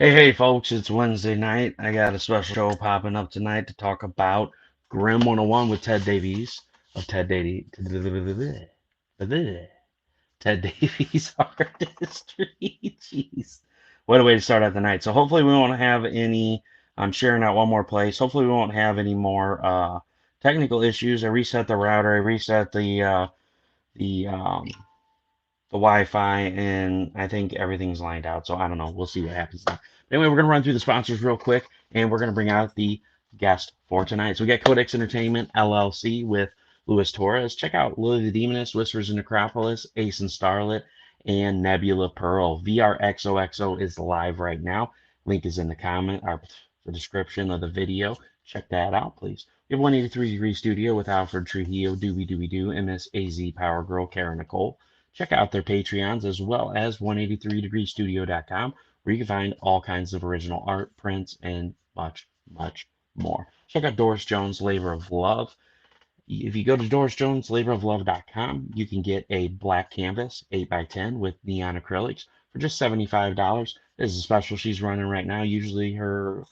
Hey, folks, it's Wednesday night. I got a special show popping up tonight to talk about Grim 101 with Ted Davies of Ted Davies Artistry. Jeez. What a way to start out the night. So hopefully we won't have any. I'm sharing out one more place. Hopefully we won't have any more technical issues. I reset the router. I reset the Wi-Fi, and I think everything's lined out. So I don't know. We'll see what happens now. Anyway, we're gonna run through the sponsors real quick, and we're gonna bring out the guest for tonight. So we got Codex Entertainment LLC with Luis Torres. Check out Lily the Demoness, Whispers in Necropolis, Ace and Starlet, and Nebula Pearl. VR XOXO is live right now. Link is in the comment or the description of the video. Check that out, please. We have 183 Degree Studio with Alfred Trujillo, Doobie Doobie Doo, MSAZ Power Girl, Karen Nicole. Check out their Patreons as well as 183degreestudio.com, where you can find all kinds of original art, prints, and much, much more. Check out Doris Jones Labor of Love. If you go to DorisJonesLaborofLove.com, you can get a black canvas, 8x10, with neon acrylics for just $75. This is a special she's running right now. Usually her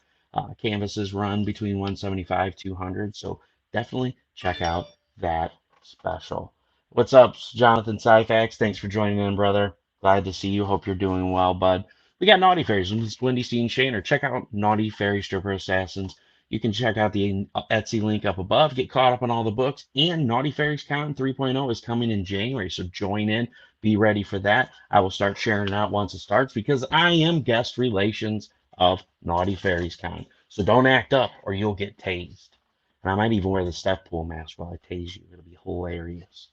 canvases run between 175 200, so definitely check out that special. What's up, Jonathan Syfax? Thanks for joining in, brother. Glad to see you. Hope you're doing well, bud. We got Naughty Fairies. Wendy Steen Shaner. Check out Naughty Fairy Stripper Assassins. You can check out the Etsy link up above, get caught up on all the books, and Naughty Fairies Con 3.0 is coming in January, so join in, be ready for that. I will start sharing it out once it starts because I am guest relations of Naughty Fairies Con. So don't act up or you'll get tased. And I might even wear the Stefpool mask while I tase you. It'll be hilarious.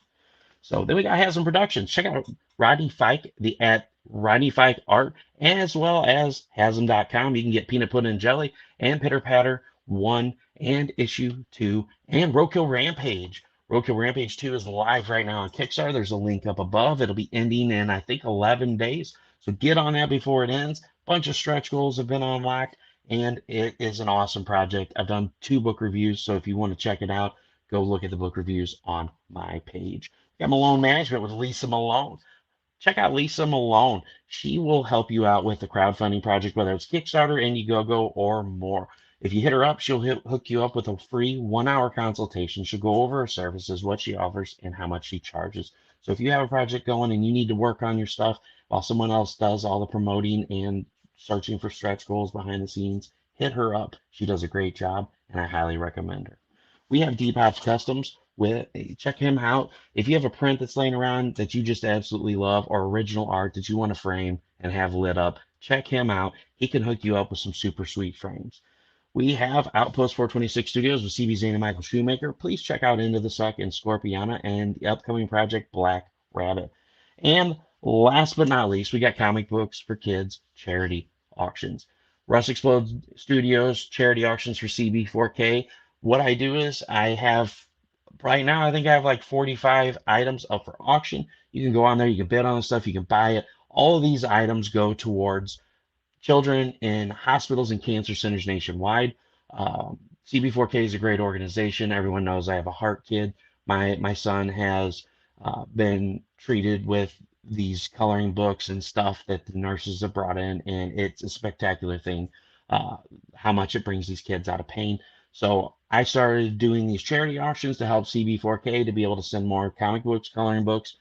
So then we got Hazzum Productions. Check out Rodney Fike at Rodney Fike Art, as well as Hazzum.com. You can get Peanut Pudding and Jelly and Pitter Patter 1 and Issue 2 and Roadkill Rampage. Roadkill Rampage 2 is live right now on Kickstarter. There's a link up above. It'll be ending in, I think, 11 days. So get on that before it ends. Bunch of stretch goals have been unlocked, and it is an awesome project. I've done 2 book reviews, so if you want to check it out, go look at the book reviews on my page. Got Melone Management with Lisa Malone. Check out Lisa Malone. She will help you out with the crowdfunding project, whether it's Kickstarter, Indiegogo, or more. If you hit her up, she'll hook you up with a free 1 hour consultation. She'll go over her services, what she offers, and how much she charges. So if you have a project going and you need to work on your stuff while someone else does all the promoting and searching for stretch goals behind the scenes, hit her up. She does a great job, and I highly recommend her. We have DPopp Customz. Check him out. If you have a print that's laying around that you just absolutely love or original art that you want to frame and have lit up, check him out. He can hook you up with some super sweet frames. We have Outpost 426 Studios with CB Zane and Michael Shoemaker. Please check out Into the Suck and Scorpiana and the upcoming project Black Rabbit. And last but not least, we got comic books for kids charity auctions. Russ Explode Studios charity auctions for CB4K. What I do is I have right now, I think I have like 45 items up for auction. You can go on there, you can bid on the stuff, you can buy it. All of these items go towards children in hospitals and cancer centers nationwide. CB4K is a great organization. Everyone knows I have a heart kid. My son has been treated with these coloring books and stuff that the nurses have brought in, and it's a spectacular thing how much it brings these kids out of pain. So I started doing these charity auctions to help CB4K to be able to send more comic books, coloring books,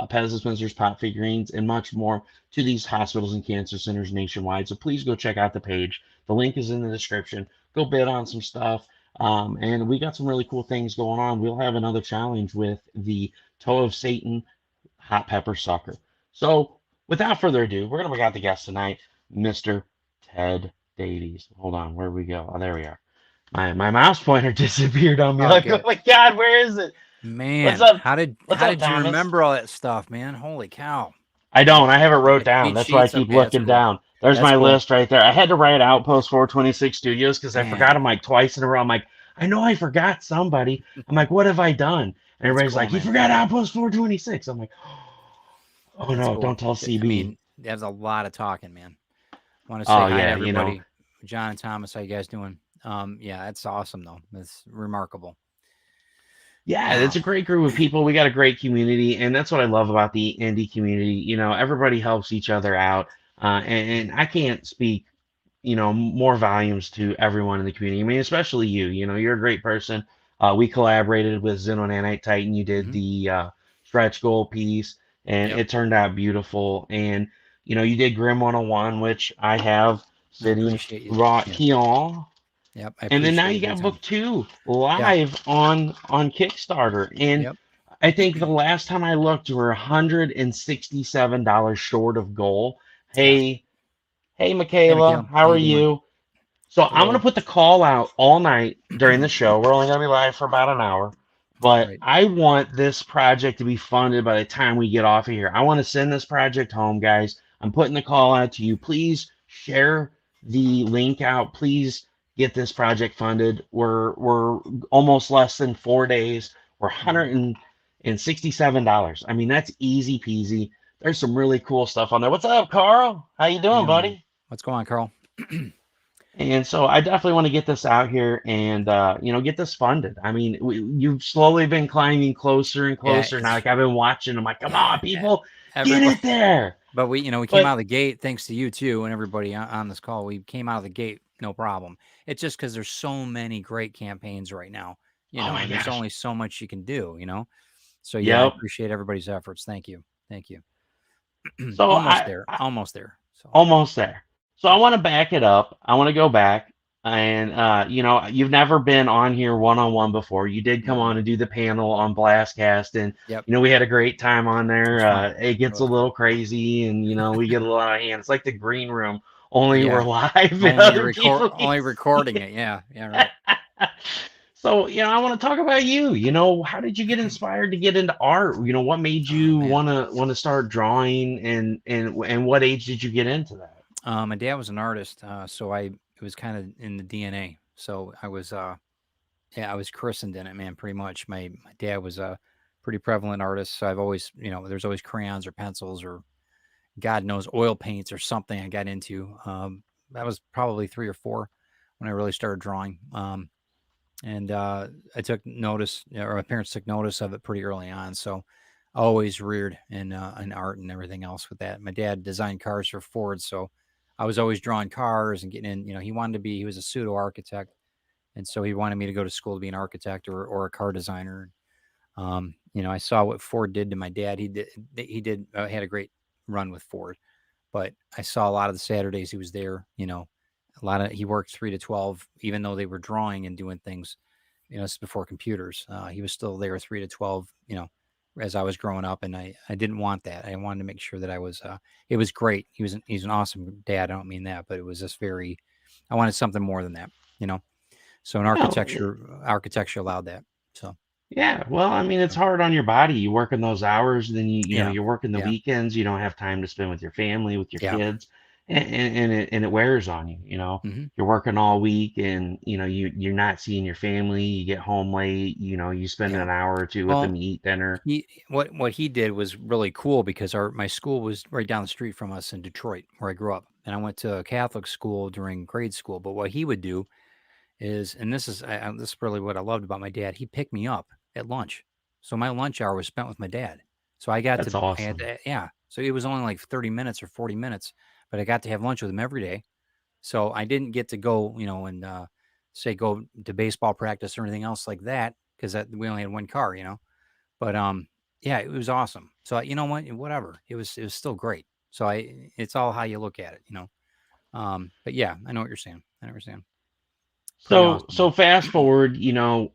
pens dispensers, pop figurines, and much more to these hospitals and cancer centers nationwide. So please go check out the page. The link is in the description. Go bid on some stuff. And we got some really cool things going on. We'll have another challenge with the Toe of Satan Hot Pepper Sucker. So without further ado, we're going to bring out the guest tonight, Mr. Ted Davies. Hold on, where do we go? Oh, there we are. My mouse pointer disappeared on me. Oh, Like, oh good. my God, where is it? What's Man, up? how What's up, did you Thomas? remember all that stuff, man? Holy cow. I don't. I have it wrote Like down. cheat That's why I sheets? keep Okay, that's looking cool. down. There's That's my cool. list right there. I had to write Outpost 426 Studios because I forgot Man, them like twice in a row. I'm like, I know I forgot somebody. I'm like, what have I done? And that's everybody's cool, like, you man. forgot Outpost 426. I'm like, oh That's no, cool. don't tell I CB. mean, there's a lot of talking, man. I want to say Oh hi to yeah, everybody. John and Thomas, how you guys doing? Yeah, that's awesome though. That's remarkable. yeah, it's Wow. a great group of people. We got a great community, and that's what I love about the indie community. Everybody helps each other out. And I can't speak. more volumes to everyone in the community. I mean, especially you. You're a great person. We collaborated with Xeno Nanite Titan. You did Hmm. the stretch goal piece, and Yep. it turned out beautiful. And you did Grim 101, which I have I sitting appreciate you. right Yeah. here. Yep. I And then now appreciate you you big got time. book two Yeah. live on Kickstarter. And Yep. I think the last time I looked, we're $167 short of goal. Yeah. Hey, Hey, Michaela, Mikhail. How how are you doing? you? So I'm gonna Hello. put the call out all night during the show. We're only gonna be live for about an hour, but Right. I want this project to be funded by the time we get off of here. I want to send this project home, guys. I'm putting the call out to you. Please share the link out. Please get this project funded. We're almost less than 4 days. We're Mhm. $167. I mean, that's easy peasy. There's some really cool stuff on there. What's up, Carl? How you How you doing, doing, man? buddy? What's going on, Carl? And so I definitely want to get this out here and get this funded. I mean, you've slowly been climbing closer and Yeah, closer now. it's Like I've been watching. I'm like, come on, e- people, get everybody. it there. But we came But out of the gate thanks to you too, and everybody on this call. We came out of the gate no problem. It's just because there's so many great campaigns right now, oh my and there's gosh, only so much you can do. So yeah, I yep. appreciate everybody's efforts. Thank you. Thank you. So Almost there. Almost there. So almost there. So I yep. want to back it up. I want to go back. And you've never been on here one on one before. You did come Mm-mm. on and do the panel on Blastcast, and Yep. we had a great time on It was there. fun. It It gets a was fun. little crazy, and we get a little out of hand. It's like the green room, only we're Yeah. live and other people can Only recording see. it. Yeah. Yeah. Right. So I want to talk about you. How did you get inspired to get into art? What made Oh you man. want to start drawing, and what age did you get into that? My dad was an artist, so it was kind of in the DNA. So I was yeah, I was christened in it, man. Pretty much. My dad was a pretty prevalent artist, so I've always there's always crayons or pencils or God knows oil paints or something I got into. That was probably 3 or 4 when I really started drawing. And I took notice, or my parents took notice of it pretty early on. So I always reared in art and everything else with that. My dad designed cars for Ford, so I was always drawing cars and getting in. He was a pseudo architect, and so he wanted me to go to school to be an architect or a car designer. I saw what Ford did to my dad. He had a great run with Ford, but I saw a lot of the Saturdays he was there. He worked 3 to 12, even though they were drawing and doing things. This is before computers. He was still there 3 to 12. As I was growing up, and I didn't want that. I wanted to make sure that I was. It was great. He's an awesome dad. I don't mean that, but it was just very. I wanted something more than that. You know. So an No, architecture allowed that. So yeah. Well, I mean, it's hard on your body. You work in those hours, then yeah, you're working the yeah, weekends. You don't have time to spend with your family, with your yeah. kids, and it wears on you. Hmm. You're working all week, and you're not seeing your family. You get home late. You spend Yeah. an hour or two with them, Well, you eat dinner. what he did was really cool because our my school was right down the street from us in Detroit, where I grew up, and I went to a Catholic school during grade school. But what he would do is, and this is really what I loved about my dad. He picked me up at lunch, so my lunch hour was spent with my dad. So That's I had awesome. to, yeah. So it was only like 30 minutes or 40 minutes, but I got to have lunch with him every day. So I didn't get to go, and say go to baseball practice or anything else like that because we only had one car. But yeah, it was awesome. So you know what, whatever, it was still great. So it's all how you look at it. But yeah, I know what you're saying. I understand. Pretty So awesome, so man. fast forward,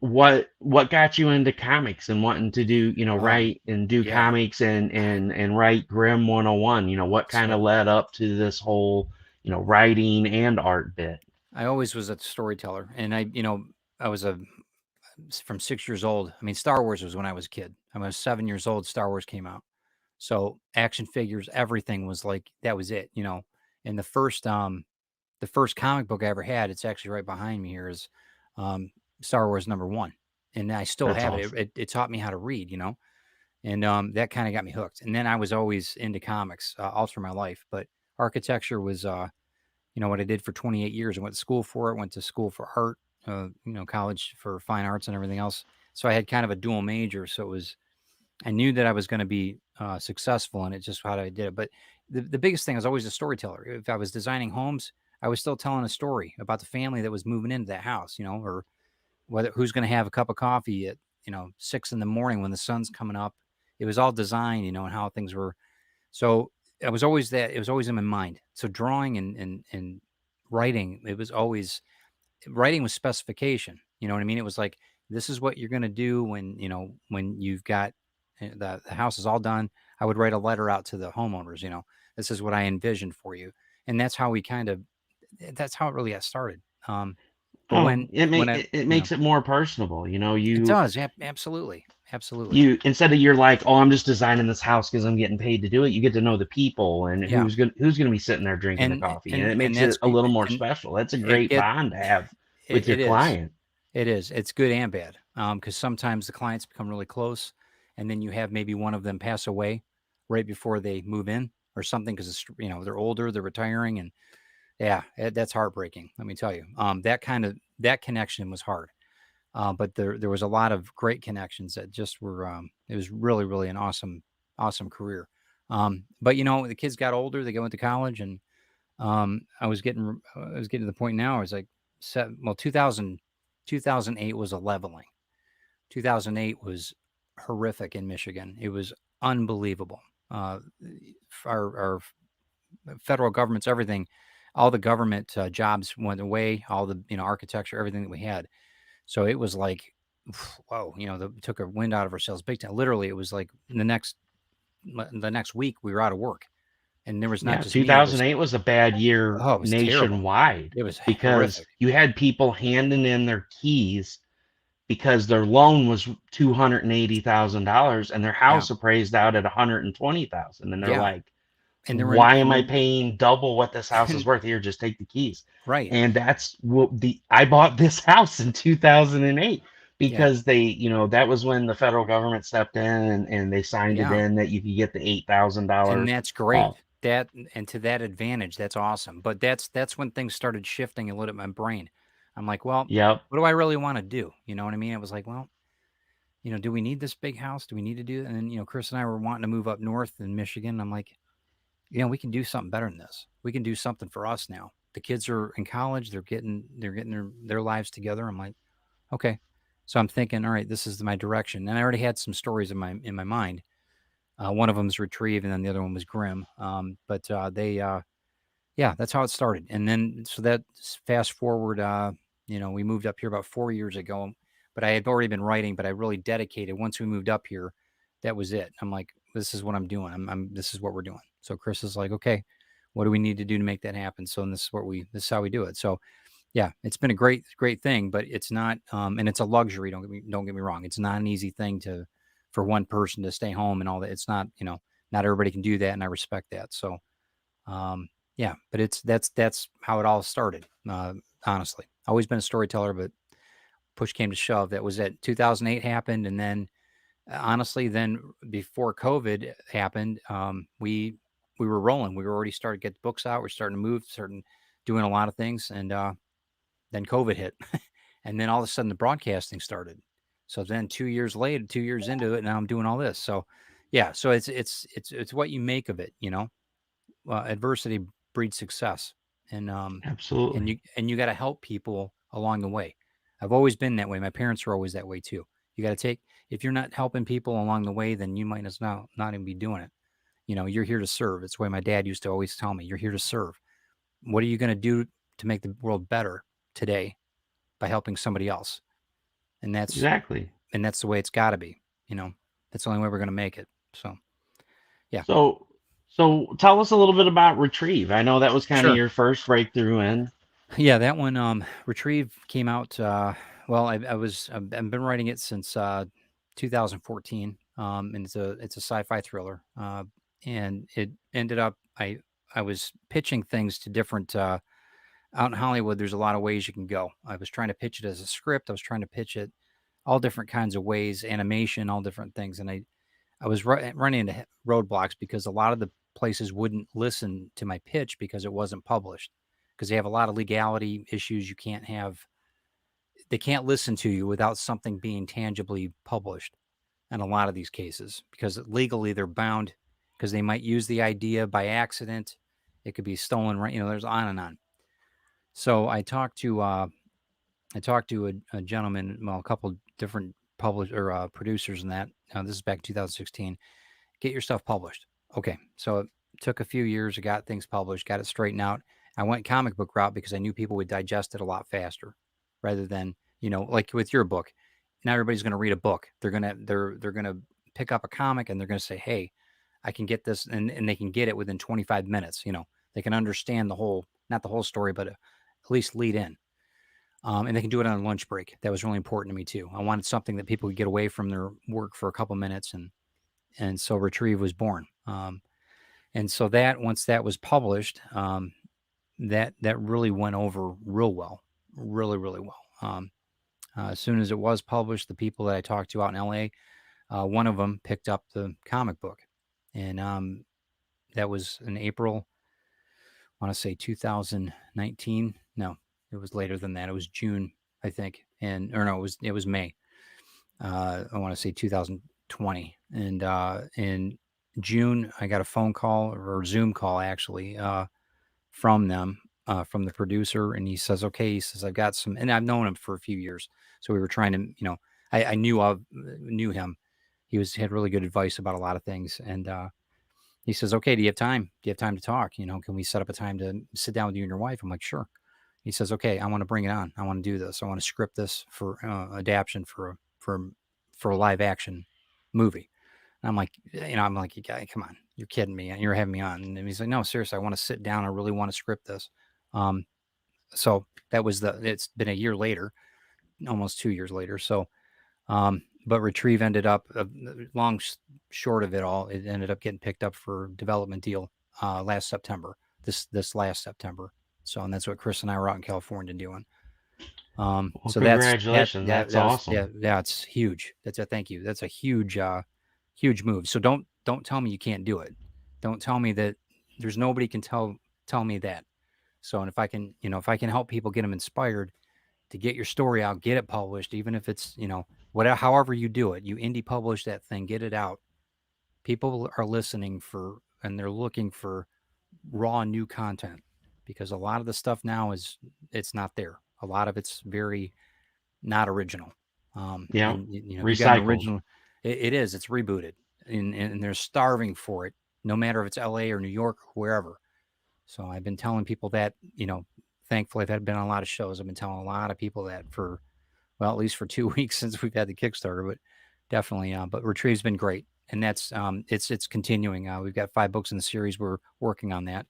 what got you into comics and wanting to do, Um, write and do yeah. comics and write Grim 101, what kind of So led up to this whole, writing and art bit? I always was a storyteller, and I was from 6 years old. I mean, Star Wars was when I was a kid. I was 7 years old. Star Wars came out. So action figures, everything was like that was it. And the first comic book I ever had, it's actually right behind me here, is um Star Wars #1. And I still That's have it. awesome. It taught me how to read. And that kind of got me hooked. And then I was always into comics all through my life, but architecture was what I did for 28 years. I went to school for it, went to school for art, college for fine arts and everything else. So I had kind of a dual major. So I knew that I was going to be successful in it, just how I did it. But the biggest thing was always a storyteller. If I was designing homes, I was still telling a story about the family that was moving into that house, or whether who's going to have a cup of coffee at 6 in the morning when the sun's coming up. It was all designed, and how things were. So it was always that. It was always in my mind. So drawing and writing, it was always writing with specification. You know what I mean? It was like, this is what you're going to do when you've got the house is all done. I would write a letter out to the homeowners. This is what I envisioned for you, and that's how we that's how it really got started. But Oh, when I, it makes it more personable. it does, absolutely, absolutely, You instead of you're like, oh, I'm just designing this house because I'm getting paid to do it. You get to know the people and yeah, who's gonna be sitting there drinking the coffee, and it and makes it that's a little more and special. That's a it great get bond to have with your it is. client. It is. It's good and bad. Because sometimes the clients become really close, and then you have maybe one of them pass away right before they move in or something because they're older, they're retiring, and yeah, that's heartbreaking. Let me tell you. That connection was hard. But there was a lot of great connections that just were. It was really really an awesome career. But the kids got older, they went to college, and I was getting to the point now. I was like, 2008 was a leveling. 2008 was horrific in Michigan. It was unbelievable. Uh, our federal government's everything, all the government jobs went away. All the architecture, everything that we had. So it was like, whoa, took a wind out of our sails big time. Literally, it was like the next week we were out of work, and there was not Yeah, just me. It was 2008 was a bad year oh, it was terrible. nationwide It was because horrific. you had people handing in their keys because their loan was $280,000 and their Yeah. house appraised out at 120,000, and they're Yeah. like, And there were why am and I there paying double what this house is worth? Here, just take the keys. right. And that's what I bought this house in 2008 Yeah. because that was when the federal government stepped in and they signed it Yeah. in that you could get the And $8,000. that's Uh, great. That and to that advantage, that's awesome. But that's when things started shifting a little bit in my brain. I'm like, well, yep, what do I really want to do? You know what I mean? I was like, well, do we need this big house? Do we need to do? And then, Chris and I were wanting to move up north in Michigan. I'm like, we can do something better than this. We can do something for us now. The kids are in college. They're getting their lives together. I'm like, okay. So I'm thinking, all right, this is my direction. And I already had some stories in my mind. One of them is Retrieve, and then the other one was Grim. But yeah, that's how it started. And then, so that fast forward, we moved up here about 4 years ago, but I had already been writing, but I really dedicated. Once we moved up here, that was it. I'm like, this is what I'm doing. This is what we're doing. So Chris is like, okay, what do we need to do to make that happen? So, and this is how we do it. So yeah, it's been a great thing, but it's not, and it's a luxury. Don't get me wrong. It's not an easy thing for one person to stay home and all that. It's not, not everybody can do that. And I respect that. So, um, yeah, but that's how it all started. Honestly, always been a storyteller, but push came to shove. That was it. 2008 happened. And then honestly, then before COVID happened, we were rolling. We were already starting to get the books out. We're starting to move, starting doing a lot of things. And, then COVID hit, and then all of a sudden the broadcasting started. So then 2 years later, 2 years into it, now I'm doing all this. So yeah, so it's what you make of it. Adversity breeds success, and absolutely. you got to help people along the way. I've always been that way. My parents were always that way too. You got to take if you're not helping people along the way, then you might as well not even be doing it. You're here to serve. It's the way my dad used to always tell me. You're here to serve. What are you going to do to make the world better today by helping somebody else? And that's Exactly. and that's the way it's got to be. That's the only way we're going to make it. So yeah, So, so tell us a little bit about Retrieve. I know that was kind of sure. your first breakthrough in. Yeah, that one, Retrieve came out. Well, I've been writing it since 2014, and it's a sci-fi thriller. And it ended up I was pitching things to different out in Hollywood. There's a lot of ways you can go. I was trying to pitch it as a script. I was trying to pitch it all different kinds of ways, animation, all different things, and I was running into roadblocks because a lot of the places wouldn't listen to my pitch because it wasn't published, because they have a lot of legality issues. They can't listen to you without something being tangibly published in a lot of these cases, because legally they're bound, because they might use the idea by accident. It could be stolen, right? There's on and on. So I talked to a gentleman, well, a couple different publish or producers, and that this is back in 2016. Get your stuff published. Okay, so it took a few years. I got things published, got it straightened out. I went comic book route because I knew people would digest it a lot faster, rather than like with your book. Now everybody's going to read a book. They're gonna pick up a comic and they're going to say, "Hey, I can get this," and they can get it within 25 minutes. They can understand the whole, not the whole story, but at least lead in. And they can do it on a lunch break. That was really important to me too. I wanted something that people could get away from their work for a couple minutes, and so Retrieve was born. And so that once that was published, that really went over real well, really really well. As soon as it was published, the people that I talked to out in LA, one of them picked up the comic book, and that was in April. I want to say 2019. No, it was later than that. It was June, I think, and or no, it was May. I want to say 2020, and in June I got a phone call or Zoom call actually from them, from the producer, and he says, "Okay," he says, "I've got some," and I've known him for a few years, so we were trying to, I knew him. Had really good advice about a lot of things, and he says, "Okay, do you have time? Do you have time to talk? Can we set up a time to sit down with you and your wife?" I'm like, "Sure." He says, "Okay, I want to bring it on. I want to do this. I want to script this for adaptation for a live action movie." And I'm like, "You guy, come on, you're kidding me. You're having me on." And he's like, "No, seriously, I want to sit down. I really want to script this." Um, so it's been a year later, almost 2 years later. So, but Retrieve ended up, short of it all, it ended up getting picked up for development deal last September, this last September. So, and that's what Chris and I were out in California doing. Well, So that's congratulations. That's that was, awesome. yeah, it's huge. That's a thank you. That's a huge move. So don't tell me you can't do it. Don't tell me that there's nobody can tell me that. So, and if I can help people get them inspired to get your story out, get it published, even if it's, whatever, however you do it, you indie publish that thing, get it out. People are listening and they're looking for raw new content, because a lot of the stuff now it's not there. A lot of it's very not original. Yeah. And if you got an Recycled. original, it's rebooted, and they're starving for it, no matter if it's LA or New York or wherever. So I've been telling people that, thankfully I've been on a lot of shows. I've been telling a lot of people that for, well, at least for 2 weeks since we've had the Kickstarter, but definitely, but Retrieve's been great. And that's, it's continuing. We've got 5 books in the series. We're working on that.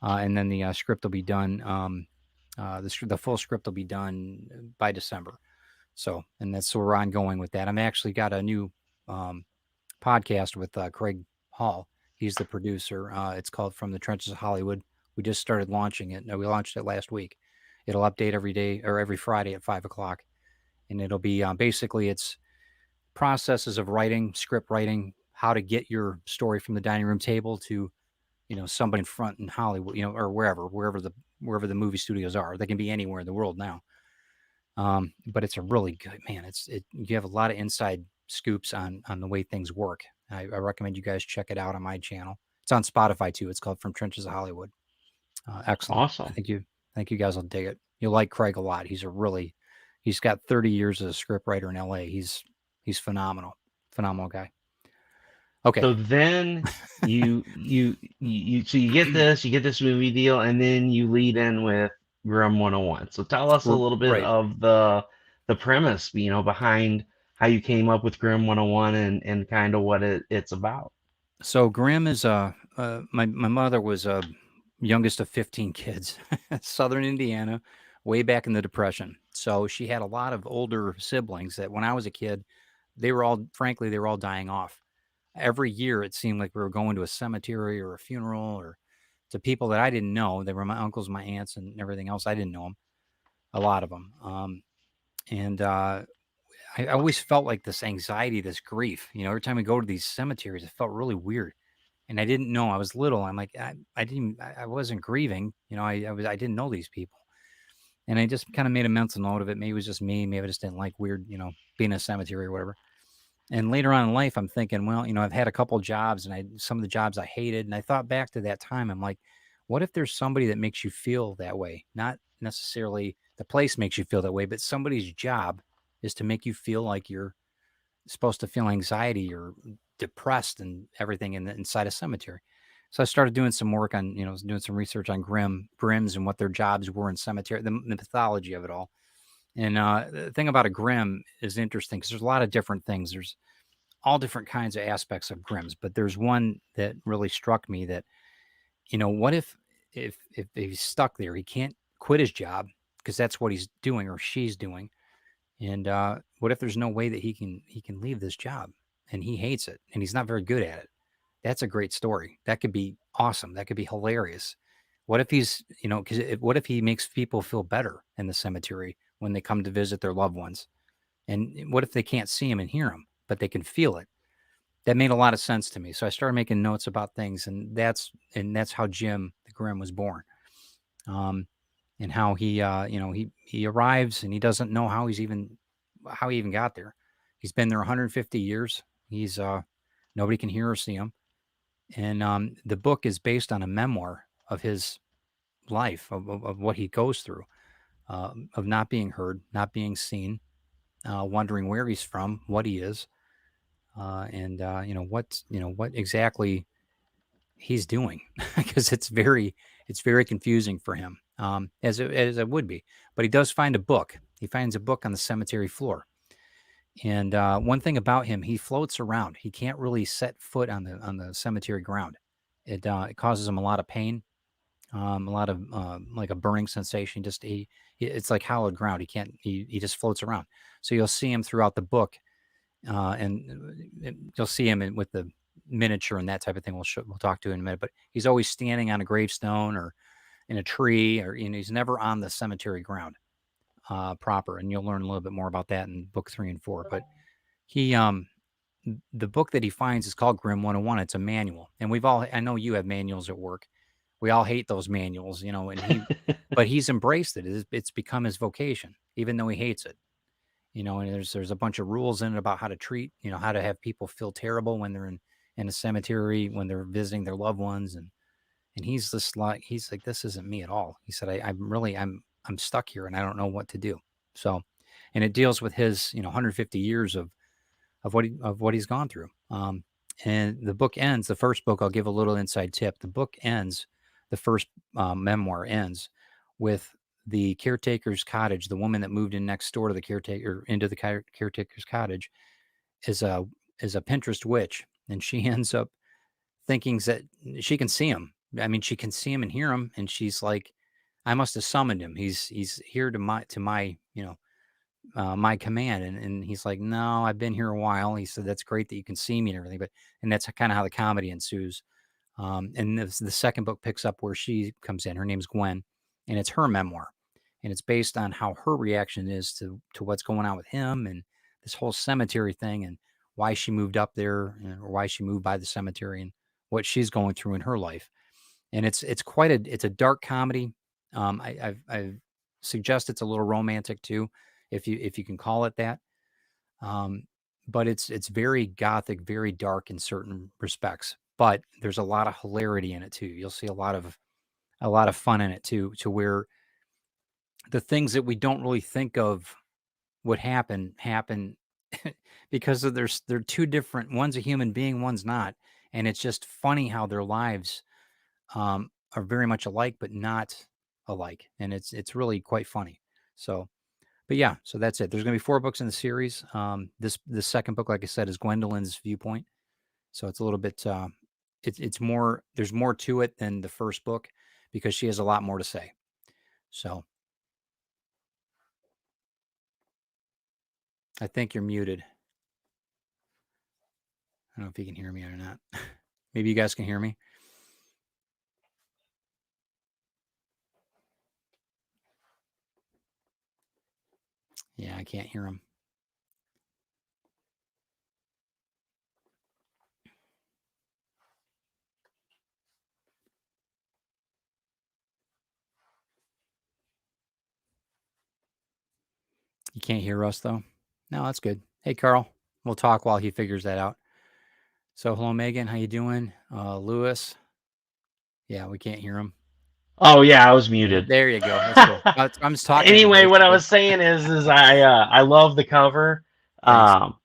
And then the script will be done. The full script will be done by December. So, and that's, so we're ongoing with that. I'm actually got a new podcast with Craig Hall. He's the producer. It's called From the Trenches of Hollywood. We just started launching it. No, we launched it last week. It'll update every day or every Friday at 5 o'clock, and it'll be basically it's processes of writing, script writing, how to get your story from the dining room table to somebody in front in Hollywood, or wherever the movie studios are. They can be anywhere in the world now. But it's a really good, man. You have a lot of inside scoops on the way things work. I recommend you guys check it out on my channel. It's on Spotify too. It's called From Trenches of Hollywood. Excellent. Awesome. I think you guys will dig it. You'll like Craig a lot. He's got 30 years as a script writer in LA. He's phenomenal. Phenomenal guy. Okay. So then so you get this movie deal, and then you lead in with Grim 101. So tell us a little bit Right. of the premise, behind how you came up with Grim 101 and kind of what it's about. So Grimm is my mother was a youngest of 15 kids, Southern Indiana, way back in the Depression. So she had a lot of older siblings that when I was a kid, they were all dying off. Every year it seemed like we were going to a cemetery or a funeral or to people that I didn't know. They were my uncles, my aunts, and everything else. I didn't know them, a lot of them. And I always felt like this anxiety, this grief. Every time we go to these cemeteries, it felt really weird. And I didn't know. I was little. I'm like, I wasn't grieving. I didn't know these people. And I just kind of made a mental note of it. Maybe it was just me. Maybe I just didn't like weird, being in a cemetery or whatever. And later on in life, I'm thinking, well, I've had a couple jobs and some of the jobs I hated. And I thought back to that time. I'm like, What if there's somebody that makes you feel that way? Not necessarily the place makes you feel that way, but somebody's job is to make you feel like you're supposed to feel anxiety or depressed and everything inside a cemetery. So I started doing some work on, doing some research on Grims and what their jobs were in cemetery, the mythology of it all. And the thing about a Grim is interesting because there's a lot of different things. There's all different kinds of aspects of Grims, but there's one that really struck me that, what if he's stuck there, he can't quit his job because that's what he's doing or she's doing. And what if there's no way that he can leave this job and he hates it and he's not very good at it? That's a great story. That could be awesome. That could be hilarious. What if he's, because what if he makes people feel better in the cemetery when they come to visit their loved ones? And what if they can't see him and hear him, but they can feel it? That made a lot of sense to me. So I started making notes about things, and that's how Jim the Grim was born. And how he arrives and he doesn't know how he even got there. He's been there 150 years. He's nobody can hear or see him. And the book is based on a memoir of his life, of what he goes through, of not being heard, not being seen, wondering where he's from, what he is, and what exactly he's doing, because it's very confusing for him, as it would be. But he does find a book. He finds a book on the cemetery floor. And one thing about him, he floats around. He can't really set foot on the cemetery ground. It causes him a lot of pain, a lot of like a burning sensation. It's like hallowed ground. He can't. He just floats around. So you'll see him throughout the book, and you'll see him with the miniature and that type of thing. We'll talk to in a minute. But he's always standing on a gravestone or in a tree, or he's never on the cemetery ground proper. And you'll learn a little bit more about that in book 3 and 4. But he the book that he finds is called Grim 101. It's a manual, and I know you have manuals at work. We all hate those manuals, but he's embraced it. It's become his vocation, even though he hates it. And there's a bunch of rules in it about how to treat, how to have people feel terrible when they're in a cemetery, when they're visiting their loved ones. And he's like, this isn't me at all. He said, I'm stuck here and I don't know what to do. So, and it deals with his, 150 years of what he's gone through. And the book ends, the first book, I'll give a little inside tip. The book ends, the first memoir ends with the caretaker's cottage. The woman that moved in next door to the caretaker, into the caretaker's cottage, is a Pinterest witch, and she ends up thinking that she can see him. I mean, she can see him and hear him, and she's like, I must have summoned him. He's here to my my command. And he's like, no, I've been here a while. He said, that's great that you can see me and everything. And that's kind of how the comedy ensues. And the second book picks up where she comes in. Her name's Gwen, and it's her memoir. And it's based on how her reaction is to what's going on with him and this whole cemetery thing, and why she moved up there, or why she moved by the cemetery, and what she's going through in her life. And it's a dark comedy. I've suggest it's a little romantic too, if you can call it that. But it's very gothic, very dark in certain respects. But there's a lot of hilarity in it too. You'll see a lot of fun in it too, to where the things that we don't really think of would happen because they're two different. One's a human being, one's not, and it's just funny how their lives are very much alike, but not alike, and it's really quite funny. So. But yeah, so that's it. There's going to be 4 books in the series. The second book, like I said, is Gwendolyn's viewpoint. So it's a little bit, it's more, there's more to it than the first book because she has a lot more to say. So I think you're muted. I don't know if you can hear me or not. Maybe you guys can hear me. Yeah, I can't hear him. You can't hear us though? No, that's good. Hey, Carl. We'll talk while he figures that out. So hello, Megan. How you doing? Lewis. Yeah, we can't hear him. Oh yeah, I was muted. There you go. That's cool. I'm just talking to Anyway, everybody. what So I good. was saying is I love the cover. Thanks. Um,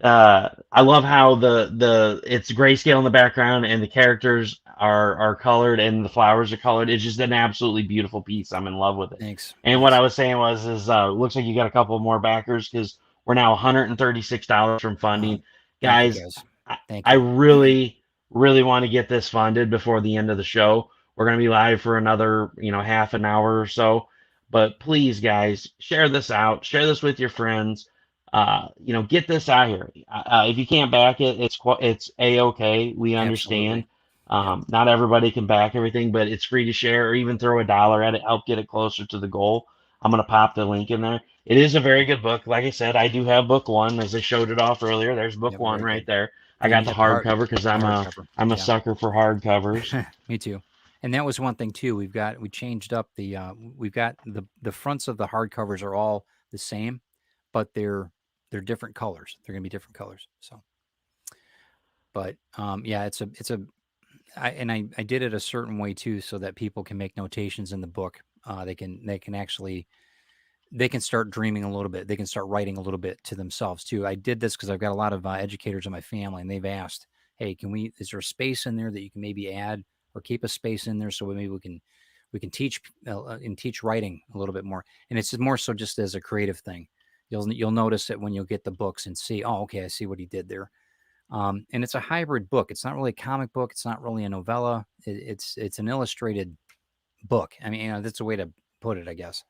I love how the it's grayscale in the background and the characters are colored and the flowers are colored. It's just an absolutely beautiful piece. I'm in love with it. Thanks. And what I Thanks. was saying was is looks like you got a couple more backers because we're now $136 from Oh, funding. thank you Guys, guys. I, Thank I you. really want to get this funded before the end of the show. We're gonna be live for another, half an hour or so. But please, guys, share this out. Share this with your friends. Get this out here. If you can't back it, it's a-okay. We understand. Absolutely. Yep. Not everybody can back everything, but it's free to share or even throw $1 at it. Help get it closer to the goal. I'm gonna pop the link in there. It is a very good book. Like I said, I do have book one, as I showed it off earlier. There's book Yep. one Very right good. there. I And then got you the got hardcover because the I'm a hardcover. I'm a Yeah. sucker for hardcovers. Me too. And that was one thing too. We changed up we've got the fronts of the hardcovers are all the same, but they're different colors. They're gonna be different colors. So, but yeah, I did it a certain way too, so that people can make notations in the book. They can actually they can start dreaming a little bit. They can start writing a little bit to themselves too. I did this because I've got a lot of educators in my family, and they've asked, "Hey, is there a space in there that you can maybe add or keep a space in there so maybe we can teach and teach writing a little bit more?" And it's more so just as a creative thing. You'll notice it when you'll get the books and see, oh, okay, I see what he did there. And it's a hybrid book. It's not really a comic book. It's not really a novella. It's an illustrated book. I mean, that's a way to put it, I guess.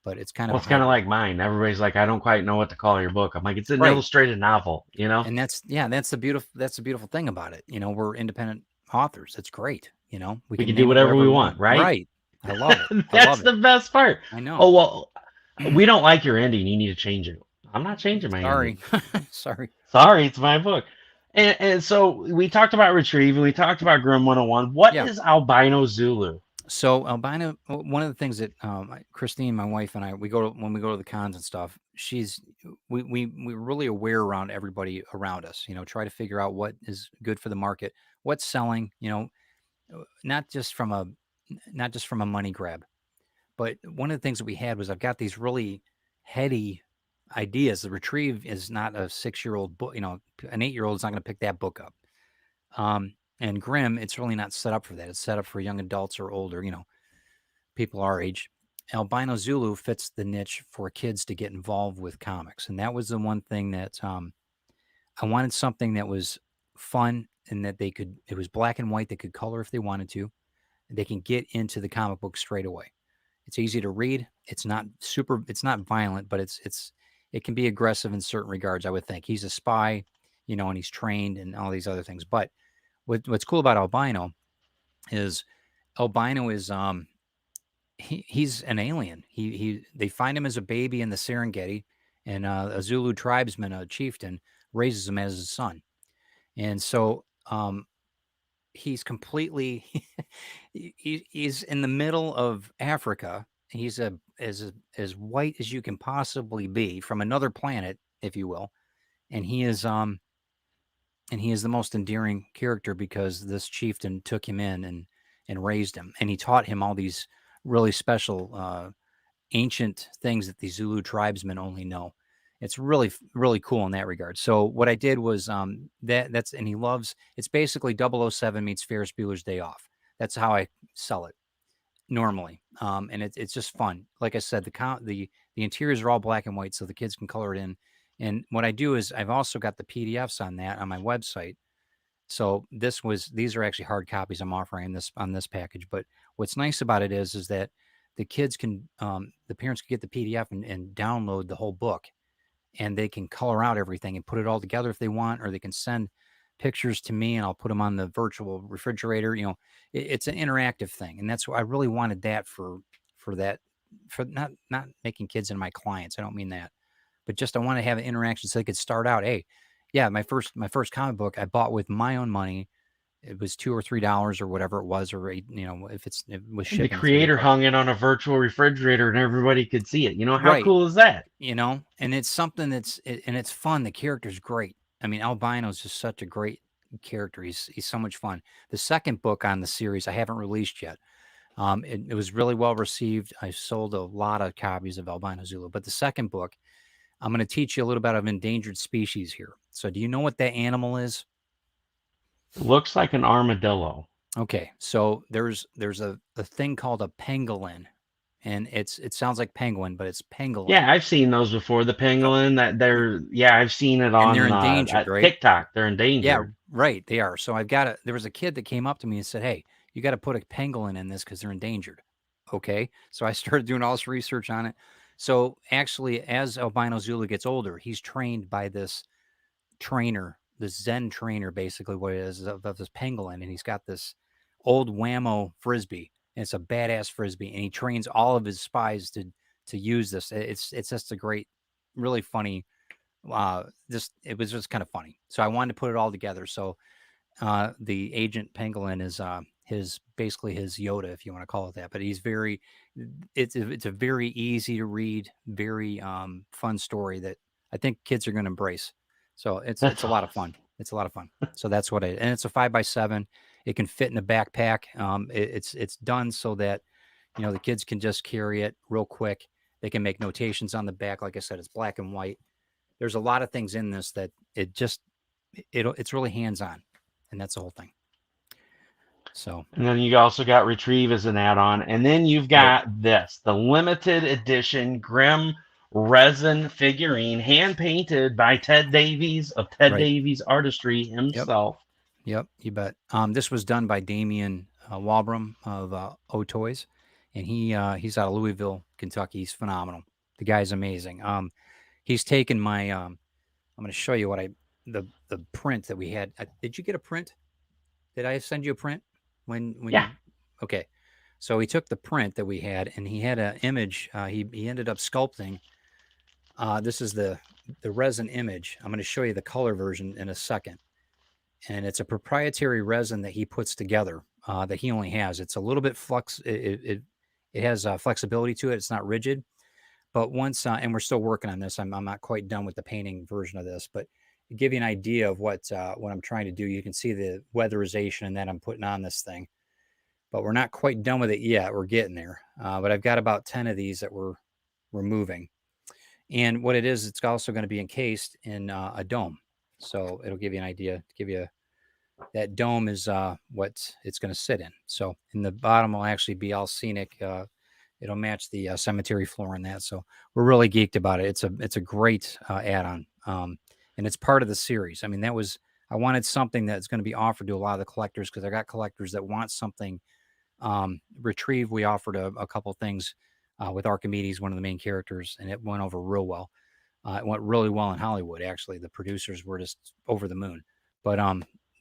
But it's kind of Well, a it's kind of hybrid. like mine. Everybody's like, I don't quite know what to call your book. I'm like, it's an Right. illustrated novel. And that's the beautiful thing about it. We're independent authors. It's great. We We can can do name it whatever whatever we we want, want. right? Right. I love it. I That's love the it. best part. I know. Oh, well, we don't like your ending. You need to change it. I'm not changing my ending. Sorry. Sorry. Sorry, it's my book. And so we talked about Retrieve and we talked about Grim 101. What Yeah. is Albino Zulu? So albino, one of the things that Christine, my wife, and I, when we go to the cons and stuff. We're really aware around everybody around us. Try to figure out what is good for the market, what's selling. Not just from a money grab, but one of the things that we had was I've got these really heady ideas. The Retrieve is not a 6-year-old book. An 8-year-old is not going to pick that book up. And Grimm, it's really not set up for that. It's set up for young adults or older, people our age. Albino Zulu fits the niche for kids to get involved with comics. And that was the one thing that I wanted something that was fun and that it was black and white. They could color if they wanted to. They can get into the comic book straight away. It's easy to read. It's not violent, but it can be aggressive in certain regards, I would think. He's a spy, and he's trained and all these other things. But what's cool about is albino is he's an alien. They find him as a baby in the Serengeti, and a Zulu tribesman, a chieftain, raises him as his son. And so he's completely he's in the middle of Africa. He's as white as you can possibly be from another planet, if you will. And he is the most endearing character because this chieftain took him in and raised him, and he taught him all these really special ancient things that the Zulu tribesmen only know. It's really really cool in that regard. So what I did was and he loves it's basically 007 meets Ferris Bueller's Day Off. That's how I sell it normally, and it's just fun. Like I said, the interiors are all black and white, so the kids can color it in. And what I do is I've also got the PDFs on that on my website. So these are actually hard copies I'm offering this on this package. But what's nice about it is that the parents can get the PDF and download the whole book, and they can color out everything and put it all together if they want, or they can send pictures to me and I'll put them on the virtual refrigerator. It's an interactive thing, and that's what I really wanted that for that for not making kids into my clients. I don't mean that, but just I want to have an interaction so they could start out. Hey, yeah, my first comic book I bought with my own money. It was $2 or $3 or whatever it was, or if it was And the shipping, it's gonna be creator $1. hung it on a virtual refrigerator and everybody could see it. How Right. cool is that? And it's something and it's fun. The character's great. I mean, Albino's just such a great character. He's so much fun. The second book on the series I haven't released yet, It was really well received. I sold a lot of copies of Albino Zulu. But the second book, I'm going to teach you a little bit of endangered species here. So, do you know what that animal is? Looks like an armadillo. Okay, so there's a thing called a pangolin, and it sounds like penguin, but it's pangolin. Yeah, I've seen those before. The Yep. pangolin that they're yeah, I've seen it And they're on endangered, right? TikTok. They're Yeah, endangered. right. They are. So I've got a. There was a kid that came up to me and said, "Hey, you got to put a pangolin in this because they're endangered." Okay, so I started doing all this research on it. So actually, as Albino Zulu gets older, he's trained by this trainer, this Zen trainer, basically what it is of this pangolin, and he's got this old Whammo frisbee, and it's a badass frisbee, and he trains all of his spies to use this. It's just a great, really funny. Just it was just kind of funny. So I wanted to put it all together. So the agent pangolin is his basically his Yoda, if you want to call it that. But he's very, it's a very easy to read, very fun story that I think kids are going to embrace. So That's it's a lot of awesome. fun. It's a lot of fun. So that's what and it's a 5x7. It can fit in a backpack. It's done so that the kids can just carry it real quick. They can make notations on the back. Like I said, it's black and white. There's a lot of things in this that it's really hands on, and that's the whole thing. So, And then you also got Retrieve as an add-on, and then you've right, got this, the limited edition Grim resin figurine, hand painted by Ted Davies of Ted right. Davies Artistry Yep, himself. yep, you bet. This was done by Damian Walbram of O Toys, and he's out of Louisville, Kentucky. He's phenomenal. The guy's amazing. He's taken my. I'm going to show you what the print that we had. Did you get a print? Did I send you a print when Yeah, you? Okay, so he took the print that we had, and he had an image. He ended up sculpting. This is the resin image. I'm going to show you the color version in a second, and it's a proprietary resin that he puts together that he only has. It's a little bit flux. It has flexibility to it. It's not rigid, but once and we're still working on this. I'm not quite done with the painting version of this, but to give you an idea of what I'm trying to do, you can see the weatherization that I'm putting on this thing. But we're not quite done with it yet. We're getting there. But I've got about 10 of these that we're moving. And what it is, it's also going to be encased in a dome. So it'll give you an idea, give you that dome is what it's going to sit in. So in the bottom will actually be all scenic. It'll match the cemetery floor in that. So we're really geeked about it. It's a great add-on, and it's part of the series. I mean, I wanted something that's going to be offered to a lot of the collectors because I got collectors that want something. Retrieve, we offered a couple things with Archimedes, one of the main characters, and it went over real well. It went really well in Hollywood. Actually, the producers were just over the moon. But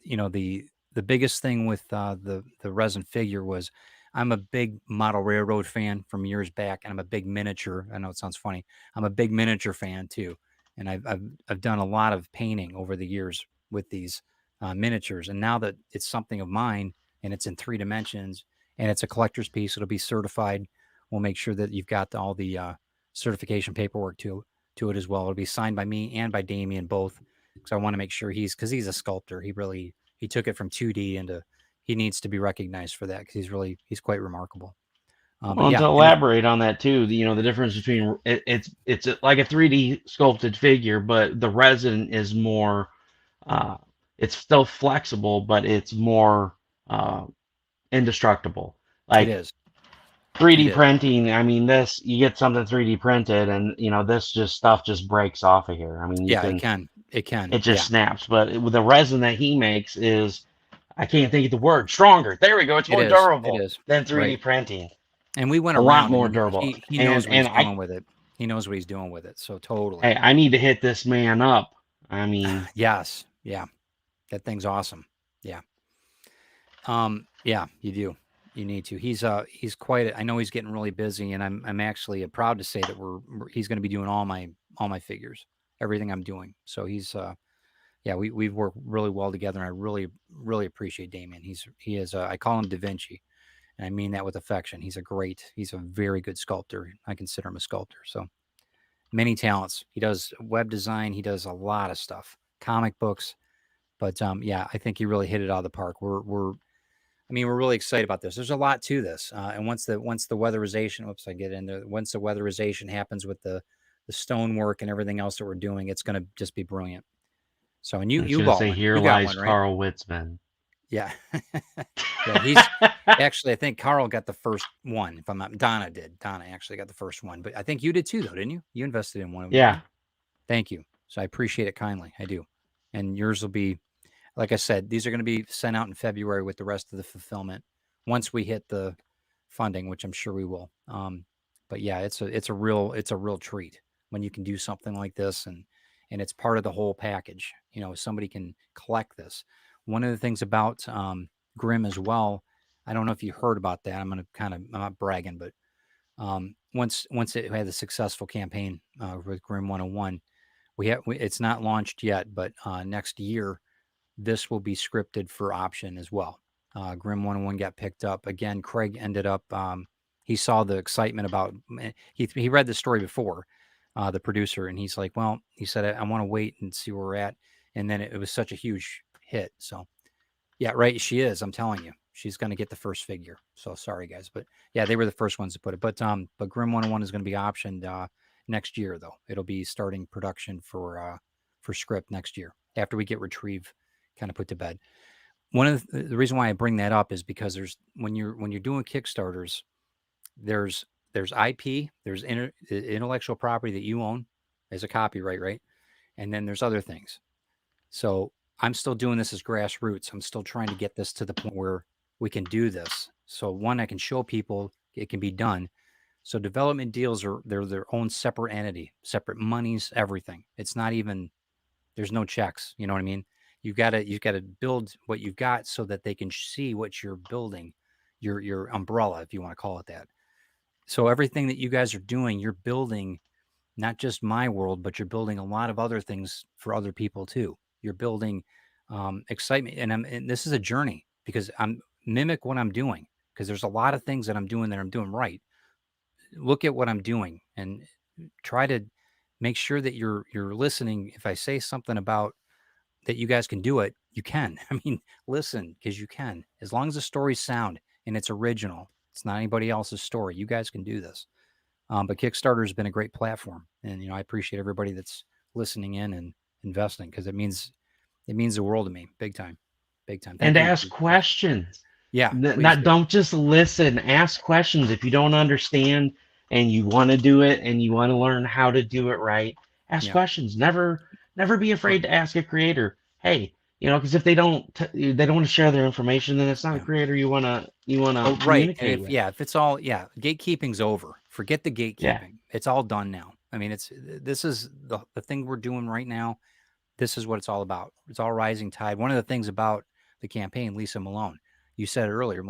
the biggest thing with the resin figure was I'm a big model railroad fan from years back, and I'm a big miniature. I know it sounds funny. I'm a big miniature fan too, and I've done a lot of painting over the years with these miniatures. And now that it's something of mine and it's in 3 dimensions and it's a collector's piece, it'll be certified. We'll make sure that you've got all the certification paperwork to it as well. It'll be signed by me and by Damien both, because I want to make sure because he's a sculptor. He took it from 2D into he needs to be recognized for that because he's quite remarkable. But well, and to yeah, and elaborate on that too, the difference between it's like a 3D sculpted figure, but the resin is more, uh, it's still flexible, but it's more uh, indestructible. it Like is. It 3D is. printing, I mean, this you get something 3D printed, and this just stuff just breaks off of here. I mean, you Yeah, it can can. It can. it just Yeah. snaps. But with the resin that he makes is, I can't think of the word, stronger. There we go. It's It more is. It durable is. than 3D Right. printing. And we went A lot around more and durable. he knows And what and he's I doing with it. He knows what he's doing with it. So totally. hey, I need to hit this man up. I mean, Yes. Yeah. That thing's awesome. Yeah. Yeah, you do. You need to. He's quite. I know he's getting really busy, and I'm actually proud to say that he's going to be doing all my figures, everything I'm doing. So yeah, we've worked really well together, and I really appreciate Damien. He is I call him Da Vinci, and I mean that with affection. He's a very good sculptor. I consider him a sculptor. So many talents. He does web design. He does a lot of stuff, comic books. But yeah, I think he really hit it out of the park. I mean, we're really excited about this. There's a lot to this, and once the weatherization, oops, I get into once the weatherization happens with the stonework and everything else that we're doing, it's going to just be brilliant. So, and I was you gonna bought say, one. here You got lies one, right? Carl Witzman. Yeah, yeah. He's actually, I think Carl got the first one. If I'm not, Donna did. Donna actually got the first one, but I think you did too, though, didn't you? You invested in one of them, didn't Yeah. you? Thank you. So I appreciate it kindly. I do. And yours will be, like I said, these are going to be sent out in February with the rest of the fulfillment once we hit the funding, which I'm sure we will. But yeah, it's a real treat when you can do something like this, and it's part of the whole package. You know, somebody can collect this. One of the things about Grimm as well, I don't know if you heard about that. I'm going to kind of, I'm not bragging, but once it had a successful campaign with Grimm 101, it's not launched yet, but next year this will be scripted for option as well. Grimm 101 got picked up again. Craig ended up. He saw the excitement about. He read the story before, the producer, and he's like, well, he said, I want to wait and see where we're at. And then it was such a huge hit. So yeah, right. She is. I'm telling you, she's going to get the first figure. So sorry, guys, but yeah, they were the first ones to put it. But Grimm 101 is going to be optioned next year, though. It'll be starting production for script next year after we get Retrieve kind of put to bed. One of the reason why I bring that up is because there's when you're doing Kickstarters, there's IP, there's intellectual property that you own as a copyright, right? And then there's other things. So I'm still doing this as grassroots. I'm still trying to get this to the point where we can do this. So one, I can show people it can be done. So development deals they're their own separate entity, separate monies, everything. It's not even there's no checks. You know what I mean? You've got to build what you've got so that they can see what you're building, your umbrella, if you want to call it that. So everything that you guys are doing, you're building not just my world, but you're building a lot of other things for other people too. You're building excitement, and this is a journey because I'm mimic what I'm doing because there's a lot of things that I'm doing right. Look at what I'm doing and try to make sure that you're listening. If I say something about that you guys can do it, you can. I mean, listen, because you can. As long as the story's sound and it's original, it's not anybody else's story. You guys can do this. But Kickstarter has been a great platform, and I appreciate everybody that's listening in and investing because it means the world to me, big time, big time. And Thank you. ask questions. Yeah, please Not do. don't just listen. Ask questions if you don't understand and you want to do it and you want to learn how to do it right. Ask Yeah. questions. Never be Or, afraid to ask a creator. Hey, because if they don't want to share their information, then it's not a yeah. creator you wanna Oh, right. And communicate with. if it's all, yeah, gatekeeping's over. Forget the Yeah. gatekeeping. It's all done now. I mean, this is the thing we're doing right now. This is what it's all about. It's all rising tide. One of the things about the campaign, Lisa Malone, you said it earlier.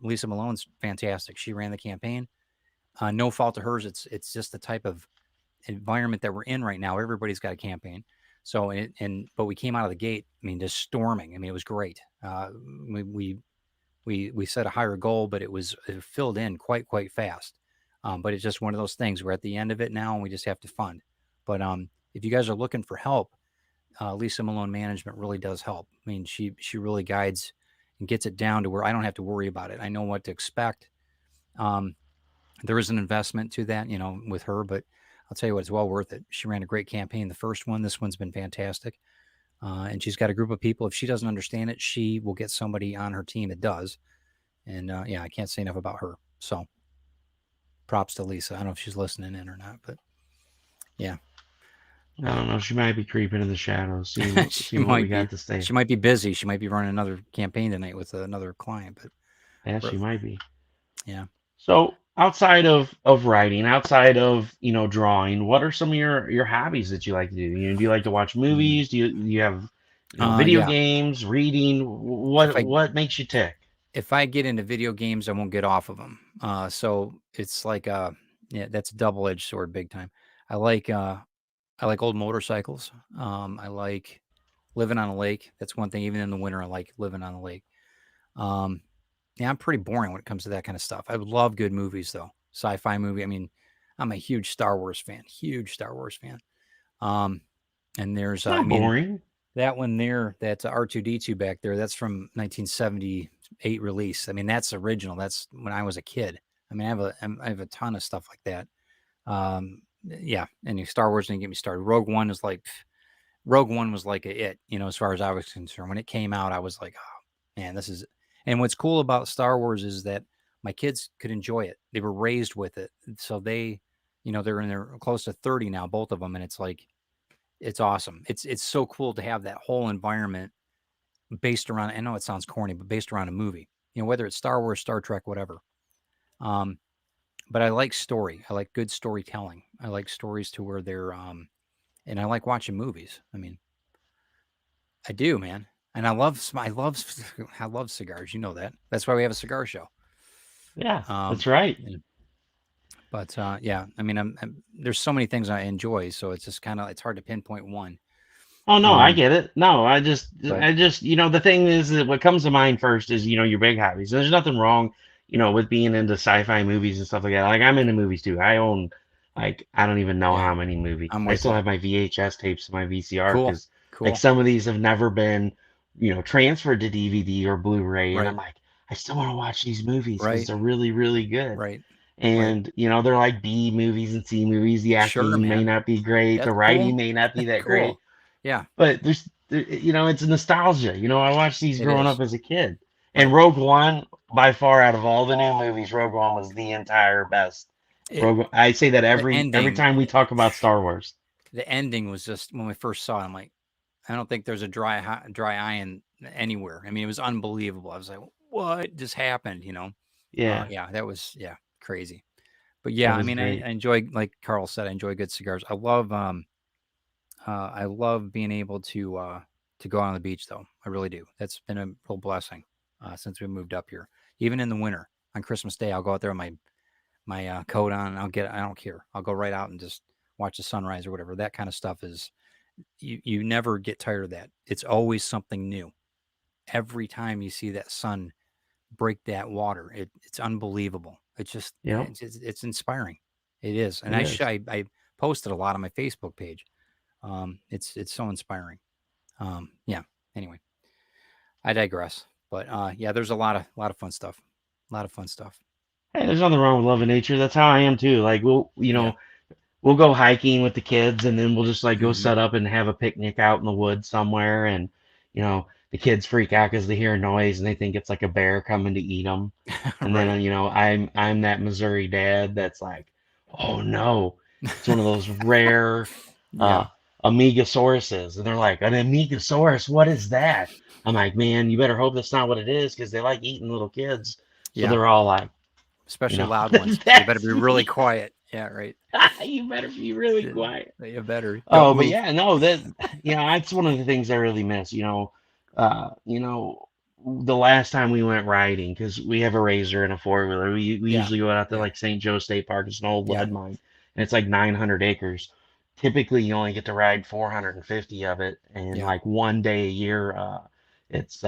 Lisa Malone's fantastic. She ran the campaign. No fault of hers. It's just the type of environment that we're in right now. Everybody's got a campaign. So but we came out of the gate. I mean, just storming. I mean, it was great. We set a higher goal, but it filled in quite fast. But it's just one of those things. We're at the end of it now, and we just have to fund. But if you guys are looking for help, Lisa Melone Management really does help. I mean, she really guides and gets it down to where I don't have to worry about it. I know what to expect. Um, there is an investment to that, with her, but I'll tell you what, it's well worth it. She ran a great campaign. The first one, this one's been fantastic. And she's got a group of people. If she doesn't understand it, she will get somebody on her team that does. And yeah, I can't say enough about her. So props to Lisa. I don't know if she's listening in or not, but yeah. I don't know. She might be creeping in the shadows, seeing she seeing what we might got be to say. she might be busy. She might be running another campaign tonight with another client, Yeah, but she might be. yeah. So outside of writing, outside of drawing, what are some of your hobbies that you like to do? Do you like to watch Mm. movies? Do you have video Yeah. games, reading? If I What makes you tick? if I get into video games, I won't get off of them. So it's like yeah, that's a double edged sword, big time. I like uh I like old motorcycles. I like living on a lake. That's one thing. Even in the winter, I like living on a lake. Um, yeah, I'm pretty boring when it comes to that kind of stuff. I love good movies though. Sci-fi movie. I mean, I'm a huge Star Wars fan. Huge Star Wars fan. Um, and there's, It's I not mean, boring. That one there, that's R2D2 back there. That's from 1978 release. I mean, that's original. That's when I was a kid. I mean, I have a ton of stuff like that. Yeah, and Star Wars didn't get me started. Rogue One was like it, as far as I was concerned. When it came out, I was like, oh man, this is. And what's cool about Star Wars is that my kids could enjoy it. They were raised with it, so they're in their close to 30 now, both of them, and it's like it's awesome. It's so cool to have that whole environment based around. I know it sounds corny, but based around a movie. Whether it's Star Wars, Star Trek, whatever. Um, but I like story. I like good storytelling. I like stories to where they're and I like watching movies. I mean, I do, man. And I love cigars. You know that. That's why we have a cigar show. Yeah, Um, that's right. but yeah, I mean, there's so many things I enjoy, so it's just it's hard to pinpoint one. Oh no, I Um, get it. No, but the thing is that what comes to mind first is, your big hobbies. There's nothing wrong, with being into sci-fi movies and stuff like that. Like I'm into movies too. I own, like, I don't even know yeah, how many movies. I'm I with still you. have my VHS tapes and my VCR Cool, because, like, cool. some of these have never been, transferred to DVD or Blu-ray, and I'm Right, like, I still want to watch these movies because right, they're really, really good. right, right. And they're like B movies and C movies. The Sure, acting may man. not be great, the That's writing cool. may not be that great, Cool. Yeah, but it's nostalgia. I watched these it growing is. up as a kid. And Right. Rogue One, by far out of all the new movies, Rogue One was the entire best. It I say that the every ending. time we talk about Star Wars. The ending was just when we first saw it. I'm like, I don't think there's a dry eye in anywhere. I mean, it was unbelievable. I was like, what just happened? Yeah, Yeah, that was crazy. But that yeah, I was mean, I great. enjoy, like Carl said, I enjoy good cigars. I love being able to go out on the beach though. I really do. That's been a real blessing since we moved up here. Even in the winter, on Christmas Day, I'll go out there with my coat on, and I don't care. I'll go right out and just watch the sunrise or whatever. That kind of stuff is you never get tired of that. It's always something new. Every time you see that sun break that water, it's unbelievable. It's just Yep, it's inspiring. It is, and it is. I posted a lot on my Facebook page. It's so inspiring. Yeah. Anyway, I digress. But yeah, there's a lot of fun stuff. A lot of fun stuff. Hey, there's nothing wrong with loving nature. That's how I am too. Like Yeah. we'll go hiking with the kids, and then we'll just like go Hmm. set up and have a picnic out in the woods somewhere. And the kids freak out because they hear a noise and they think it's like a bear coming to eat them. And then Right. I'm that Missouri dad that's like, oh no, it's one of those rare uh Yeah. Amegosauruses. And they're like, an Amegosaurus, what is that? I'm like, man, you better hope that's not what it is, because they like eating little kids. So Yeah. they're all like, Especially loud ones. So you better that's be really me. quiet. Yeah. Right. You better be really quiet. You better don't Oh, but move. yeah, no, that's one of the things I really miss. The last time we went riding, because we have a Razor and a four-wheeler, we Yeah. usually go out to Yeah. like St. Joe State Park. It's an old Yeah. lead mine, and it's like 900 acres. Typically, you only get to ride 450 of it, and Yeah. like one day a year, it's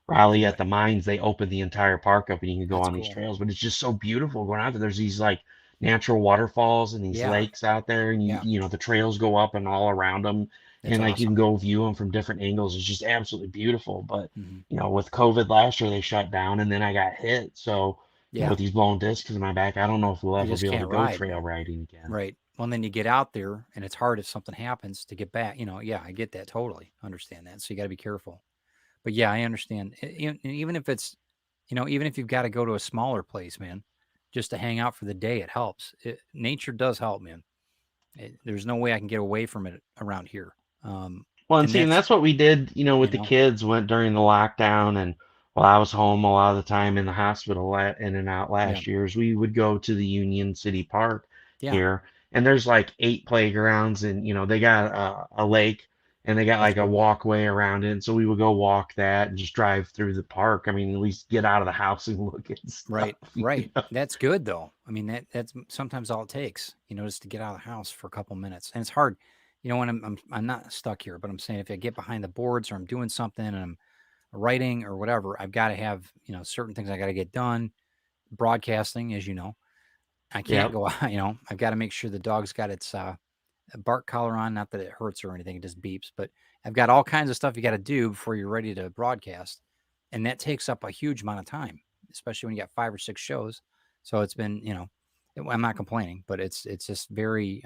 Raleigh at Right. the mines. They open the entire park up, and you can go That's on these cool. trails. But it's just so beautiful going out there. There's these like natural waterfalls and these Yeah. lakes out there, and Yeah. the trails go up and all around them, That's and like you can awesome. go view them from different angles. It's just absolutely beautiful. But Hmm. with COVID last year, they shut down, and then I got hit. So Yeah. with these blown discs in my back, I don't know if we'll You ever just be able to can't go ride. trail riding again. Right. Well, and then you get out there and it's hard if something happens to get back. Yeah, I get that totally. Understand that. So you got to be careful. But yeah, I understand. Even if even if you've got to go to a smaller place, man, just to hang out for the day, it helps. Nature does help, man. There's no way I can get away from it around here. Um, Well, and and see, and that's, that's what we did, with you the know, kids went during the lockdown, and while I was home a lot of the time in the hospital, in and out yeah, last years, we would go to the Union City Park yeah, here, and there's like 8 playgrounds, and they got a lake, and they got that's like a cool. walkway around it, and so we would go walk that and just drive through the park. I mean, at least get out of the house and look at stuff. Right, right. That's good though. I mean, that's sometimes all it takes, just to get out of the house for a couple minutes. And it's hard, when I'm not stuck here, but I'm saying if I get behind the boards or I'm doing something and I'm writing or whatever, I've got to have, certain things I got to get done. Broadcasting, as you know, I can't Yep. go, I've got to make sure the dog's got its a bark collar on. Not that it hurts or anything; it just beeps. But I've got all kinds of stuff you got to do before you're ready to broadcast, and that takes up a huge amount of time, especially when you got 5 or 6 shows. So it's been, I'm not complaining, but it's just very.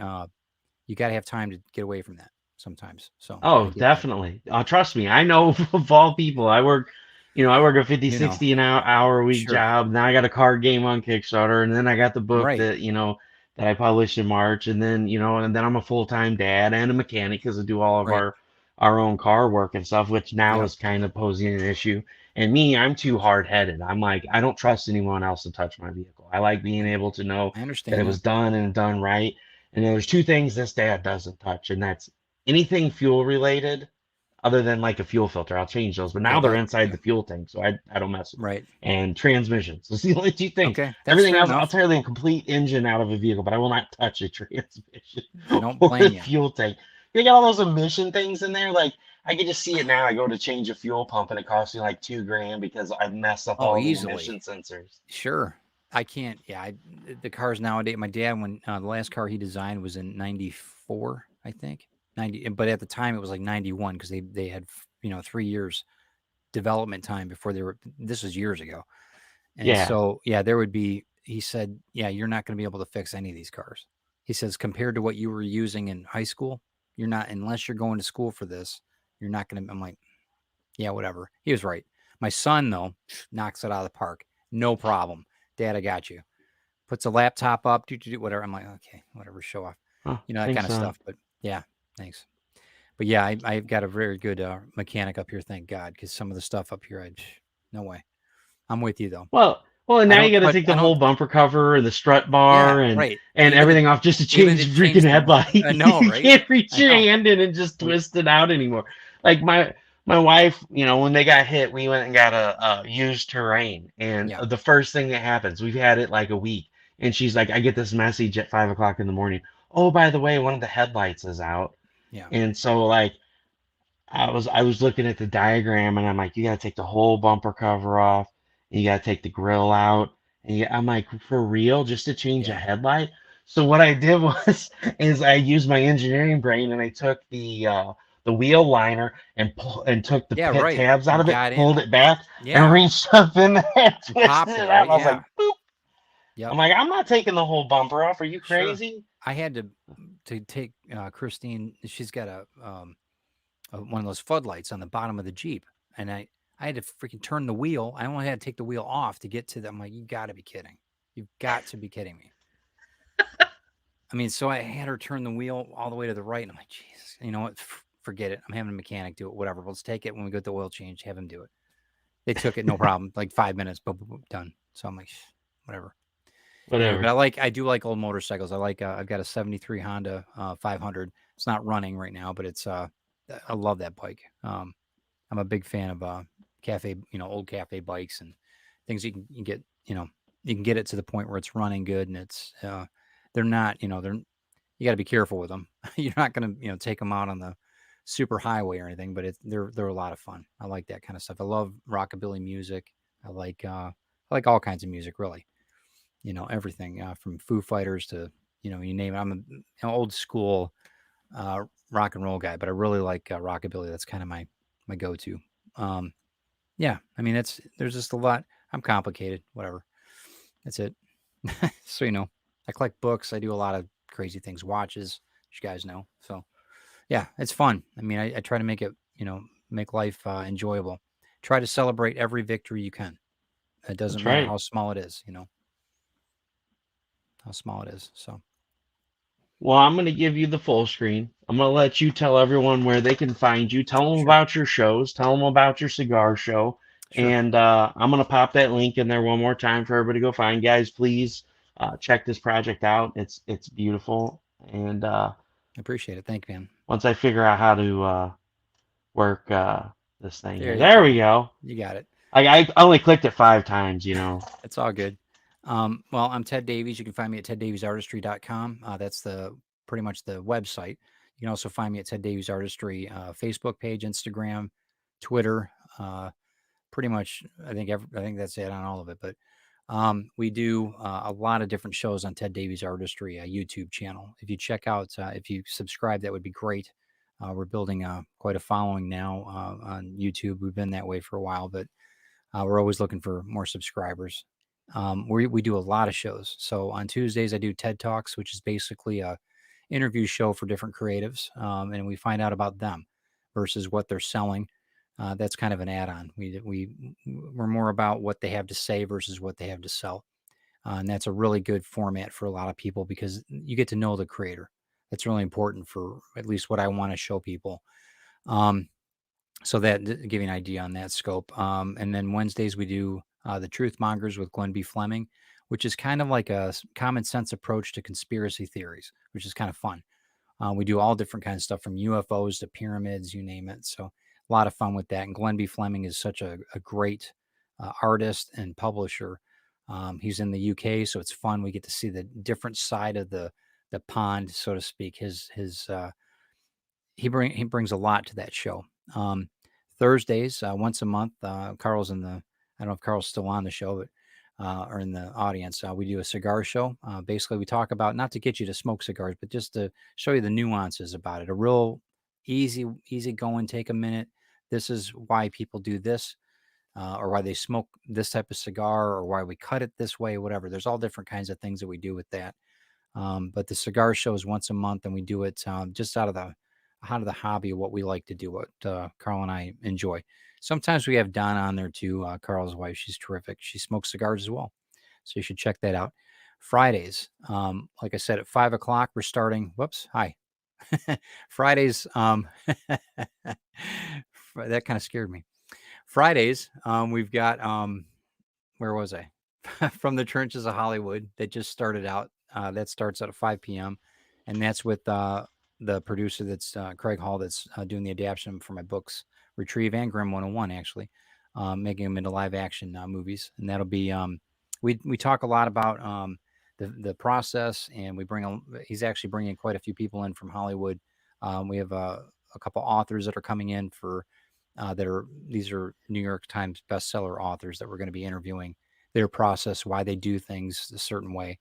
You got to have time to get away from that sometimes. So I Oh, get that. definitely. Trust me, I know of all people. I work a 50, You know, 60 an hour a week sure, job. Now I got a card game on Kickstarter, and then I got the book right? that I published in March, and then I'm a full-time dad and a mechanic because I do all of Right. our own car work and stuff, which now Yep. is kind of posing an issue. And me, I'm too hard-headed. I'm like, I don't trust anyone else to touch my vehicle. I like being I, able to know I that it understand that. was done and done right. And there's two things this dad doesn't touch, and that's anything fuel related other than like a fuel filter. I'll change those, but Yeah. now they're inside the fuel tank, so I don't mess with them. Right. And transmissions. Those are the only two things. Okay. That's Everything fair else, I'll enough. tear the complete engine out of a vehicle, but I will not touch a transmission I don't or a blame you. fuel tank. They got all those emission things in there. Like I can just see it now. I go to change a fuel pump and it costs me like 2 grand because I messed up Oh, all the easily. emission sensors. Sure. I can't. Yeah. The cars nowadays. My dad, when the last car he designed was in '94, I think 90. But at the time it was like '91 because they had 3 years development time before they were. This was years ago, and Yeah. so yeah, there would be. He said, yeah, you're not going to be able to fix any of these cars. He says compared to what you were using in high school, you're not unless you're going to school for this. You're not going to. I'm like, yeah, whatever. He was right. My son, though, knocks it out of the park. No problem. Dad, I got you. Puts a laptop up, do whatever. I'm like, okay, whatever, show off. Oh, That kind thanks, of son. stuff. But yeah, thanks. But yeah, I've got a very good mechanic up here, thank God, because some of the stuff up here, no way. I'm with you though. Well, and I now you don't got to touch. take I the don't. whole bumper cover and the strut Yeah, bar and right. and everything off just to Even change to the freaking change the. headlight. I know, You right? can't reach I your know. hand in and just We. twist it out anymore. Like my wife, when they got hit, we went and got a used terrain, and Yeah. the first thing that happens, we've had it like a week, and she's like, I get this message at 5 o'clock in the morning. Oh, by the way, one of the headlights is out, Yeah. and so like I was looking at the diagram and I'm like, you gotta take the whole bumper cover off, and you gotta take the grill out, and I'm like, for real, just to change a Yeah. headlight? So what I did was is I used my engineering brain and I took the wheel liner and took the Yeah. pit Right. tabs out And of it, got pulled in. it back, and Yeah. reached up in there and You twisted popped it, it out. right? And I was like, Yeah. boop. I'm Yep. like, I'm not taking the whole bumper off. Are you Sure. crazy? I had to take Christine. She's got one of those floodlights on the bottom of the Jeep, and I had to freaking turn the wheel. I only had to take the wheel off to get to them. I'm like, you got to be kidding! You've got to be kidding me! I mean, so I had her turn the wheel all the way to the right, and I'm like, Jesus, you know what? Forget it. I'm having a mechanic do it. Whatever. Let's take it when we go to the oil change. Have him do it. They took it, no problem. Like 5 minutes, boom, boom, boom, done. So I'm like, whatever. Anyway, Whatever. but I do like old motorcycles. I like I've got a '73 Honda 500. It's not running right now, but it's I love that bike. I'm a big fan of cafe, old cafe bikes and things you can get, you can get it to the point where it's running good and it's they're not, you got to be careful with them. You're not going to, take them out on the super highway or anything, but they're a lot of fun. I like that kind of stuff. I love rockabilly music. I like all kinds of music really. Everything from Foo Fighters to, you name it. I'm an old school rock and roll guy, but I really like rockabilly. That's kind of my go-to. Um, yeah, I mean, there's just a lot. I'm complicated. Whatever. That's it. So I collect books. I do a lot of crazy things. Watches, as you guys know. So yeah, it's fun. I mean, I try to make it, make life enjoyable. Try to celebrate every victory you can. It doesn't That's matter right. how small it is. How small it is. So Well, I'm going to give you the full screen. I'm going to let you tell everyone where they can find you. Tell them sure, about your shows. Tell them about your cigar show. sure. And I'm going to pop that link in there one more time for everybody to go find. Guys, please check this project out. It's beautiful. And I appreciate it. Thank you, man. once I figure out how to work this thing There here, you there go. we go. You got it. I only clicked it 5 times. It's all good. Well, I'm Ted Davies. You can find me at teddaviesartistry.com. That's pretty much the website. You can also find me at Ted Davies Artistry Facebook page, Instagram, Twitter. Pretty much, I think that's it on all of it. But We do a lot of different shows on Ted Davies Artistry, a YouTube channel. If you check out, if you subscribe, that would be great. We're building quite a following now on YouTube. We've been that way for a while, but we're always looking for more subscribers. We do a lot of shows. So on Tuesdays, I do TED Talks, which is basically a interview show for different creatives, and we find out about them versus what they're selling. That's kind of an add-on. We're more about what they have to say versus what they have to sell, and that's a really good format for a lot of people because you get to know the creator. That's really important for at least what I want to show people. So that give you an idea on that scope. And then Wednesdays we do the Truth Mongers with Glenn B. Fleming, which is kind of like a common sense approach to conspiracy theories, which is kind of fun. We do all different kinds of stuff from UFOs to pyramids, you name it. So a lot of fun with that. And Glenn B. Fleming is such a great artist and publisher. He's in the UK, so it's fun. We get to see the different side of the pond, so to speak. He brings a lot to that show. Thursdays, once a month, Carl's in the, I don't know if Carl's still on the show, but or in the audience, we do a cigar show. Basically, we talk about, not to get you to smoke cigars, but just to show you the nuances about it. A real easy going, take a minute. This is why people do this, or why they smoke this type of cigar, or why we cut it this way, whatever. There's all different kinds of things that we do with that. But the cigar show is once a month, and we do it just out of the hobby of what we like to do, what Carl and I enjoy. Sometimes we have Donna on there too, Carl's wife. She's terrific. She smokes cigars as well. So you should check that out. Fridays, like I said, at 5 o'clock, we're starting. Whoops. Hi. Fridays. That kind of scared me. Fridays, we've got, where was I? From the Trenches of Hollywood that just started out. That starts at 5 p.m. And that's with the producer that's Craig Hall, that's doing the adaptation for my books, Retrieve and Grim 101, actually, making them into live action movies. And that'll be, we talk a lot about the process, and he's actually bringing quite a few people in from Hollywood. We have a couple authors that are coming in for these are New York Times bestseller authors that we're going to be interviewing, their process, why they do things a certain way.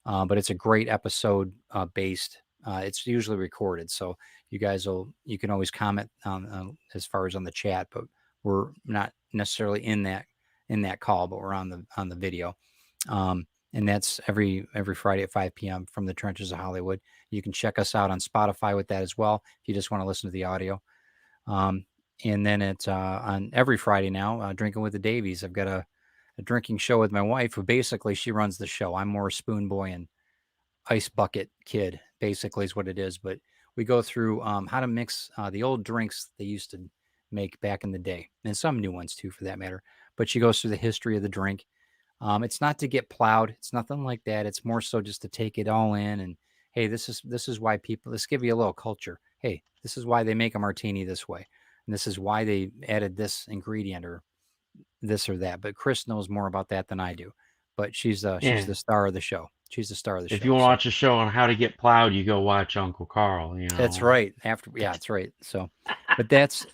But it's a great episode based. It's usually recorded, so you can always comment on as far as on the chat, but we're not necessarily in that call, but we're on the video. And that's every Friday at 5 p.m. from the Trenches of Hollywood. You can check us out on Spotify with that as well if you just want to listen to the audio. And then it's on every Friday now, Drinking with the Davies. I've got a drinking show with my wife, who basically she runs the show. I'm more a spoon boy and ice bucket kid, basically is what it is. But we go through how to mix the old drinks they used to make back in the day, and some new ones too, for that matter. But she goes through the history of the drink. It's not to get plowed. It's nothing like that. It's more so just to take it all in. And hey, this is why people. Let's give you a little culture. Hey, this is why they make a martini this way, and this is why they added this ingredient or this or that. But Chris knows more about that than I do. But she's the star of the show. She's the star of the show. If you want to watch a show on how to get plowed, you go watch Uncle Carl. That's right. That's right. So, but that's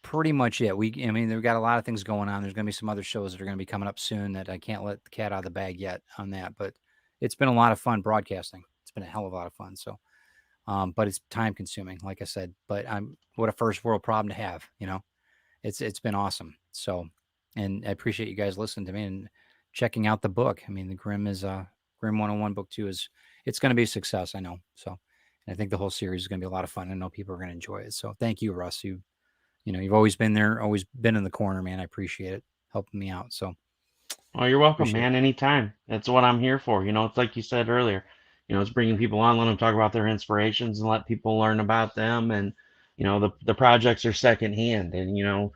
pretty much it. I mean, we've got a lot of things going on. There's going to be some other shows that are going to be coming up soon that I can't let the cat out of the bag yet on that. But it's been a lot of fun broadcasting. It's been a hell of a lot of fun. So, but it's time consuming, like I said. But what a first world problem to have. It's been awesome. So, and I appreciate you guys listening to me and checking out the book. I mean, the Grim 101 book 2 it's going to be a success, I know. So, and I think the whole series is going to be a lot of fun. I know people are going to enjoy it. So thank you, Russ. You've always been there, always been in the corner, man. I appreciate it, helping me out. So, well, you're welcome, man. Anytime. That's what I'm here for. It's like you said earlier. It's bringing people on, let them talk about their inspirations, and let people learn about them. And the projects are secondhand, and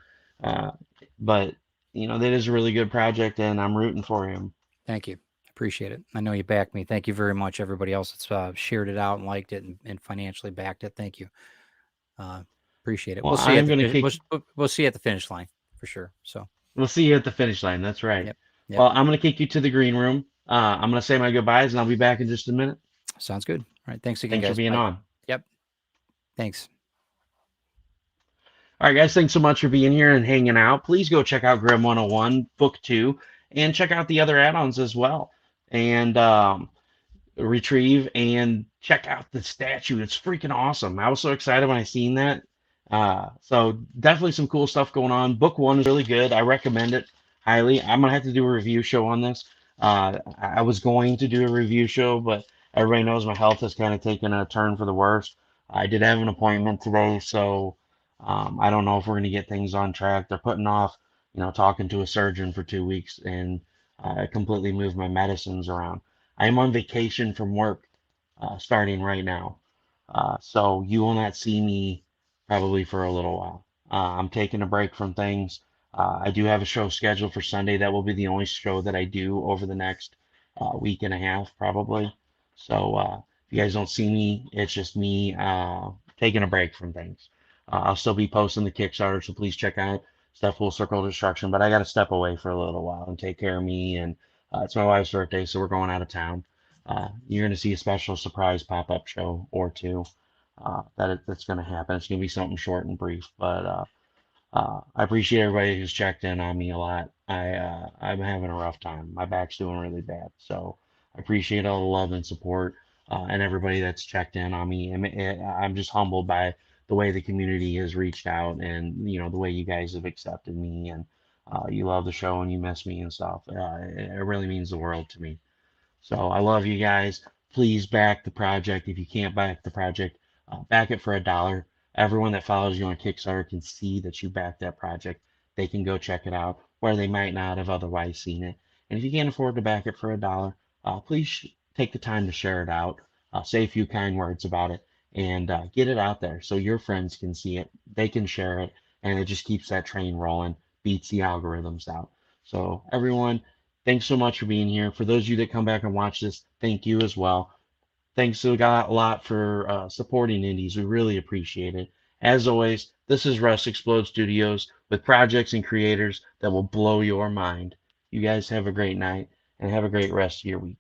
but that is a really good project, and I'm rooting for him. Thank you. Appreciate it. I know you backed me. Thank you very much, everybody else that's shared it out and liked it and financially backed it. Thank you. Appreciate it. Well, we'll see you at the finish line for sure. So we'll see you at the finish line. That's right. Yep. Well, I'm going to kick you to the green room. I'm going to say my goodbyes, and I'll be back in just a minute. Sounds good. All right. Thanks again, guys. Thanks for being on. Yep. Thanks. All right, guys. Thanks so much for being here and hanging out. Please go check out Grim 101 Book 2. and check out the other add-ons as well. And retrieve and check out the statue. It's freaking awesome. I was so excited when I seen that. So definitely some cool stuff going on. Book one is really good. I recommend it highly. I'm gonna have to do a review show on this. I was going to do a review show, but everybody knows my health has kind of taken a turn for the worse. I did have an appointment today, so I don't know if we're gonna get things on track. They're putting off, talking to a surgeon for 2 weeks, and I completely moved my medicines around. I am on vacation from work starting right now. So you will not see me probably for a little while. I'm taking a break from things. I do have a show scheduled for Sunday. That will be the only show that I do over the next week and a half, probably. So if you guys don't see me, it's just me taking a break from things. I'll still be posting the Kickstarter, so please check out Stefpool Circle of Destruction. But I got to step away for a little while and take care of me. And it's my wife's birthday, so we're going out of town. You're going to see a special surprise pop-up show or two that's going to happen. It's going to be something short and brief, but I appreciate everybody who's checked in on me a lot. I'm having a rough time. My back's doing really bad, so I appreciate all the love and support and everybody that's checked in on me. I'm just humbled by the way the community has reached out, and the way you guys have accepted me, and you love the show and you miss me and stuff. It really means the world to me. So I love you guys. Please back the project. If you can't back the project, back it for $1. Everyone that follows you on Kickstarter can see that you backed that project. They can go check it out where they might not have otherwise seen it. And if you can't afford to back it for $1, please take the time to share it out. Say a few kind words about it and get it out there so your friends can see it. They can share it, and it just keeps that train rolling, beats the algorithms out. So everyone, thanks so much for being here. For those of you that come back and watch this, thank you as well. Thanks a lot for supporting indies. We really appreciate it. As always, this is Russ Explode Studios with projects and creators that will blow your mind. You guys have a great night and have a great rest of your week.